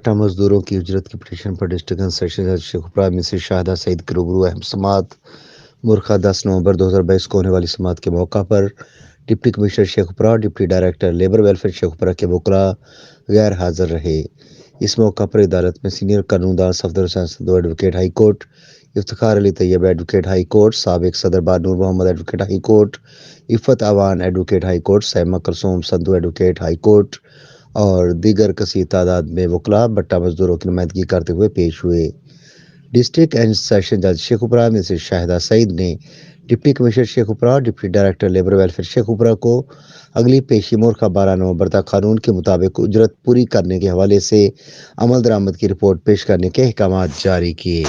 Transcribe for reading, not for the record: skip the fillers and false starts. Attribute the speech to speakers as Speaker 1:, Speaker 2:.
Speaker 1: بٹا مزدوروں کی اجرت کی پٹیشن پر ڈسٹرکٹ کنسیشن جج شیخوپورہ میں سے شاہدہ سعید کے روبرو اہم سماعت مرخہ 10 نومبر 2022 کو ہونے والی سماعت کے موقع پر deputy commissioner Sheikhupura, deputy director labour welfare Sheikhupura کے وکلاء غیر حاضر رہے۔ اس موقع پر عدالت میں سینئر قانون دان Safdar Hussain Sandhu advocate high court, Iftikhar Ali Tayyab advocate high court, سابق صدر bar Noor Muhammad advocate high court, Iffat Awan advocate high court, Seema Kulsoom Sandhu advocate high court اور دیگر کثیر تعداد میں وکلاء بٹا مزدوروں کی نمائندگی کرتے ہوئے پیش ہوئے۔ ڈسٹرکٹ اینڈ سیشن جج شیخوپورہ میں سے شاہدہ سعید نے deputy commissioner Sheikhupura, deputy director labour welfare Sheikhupura کو اگلی پیشی مرخہ 12 نومبر تک قانون کے مطابق اجرت پوری کرنے کے حوالے سے عمل درآمد کی رپورٹ پیش کرنے کے احکامات جاری کیے۔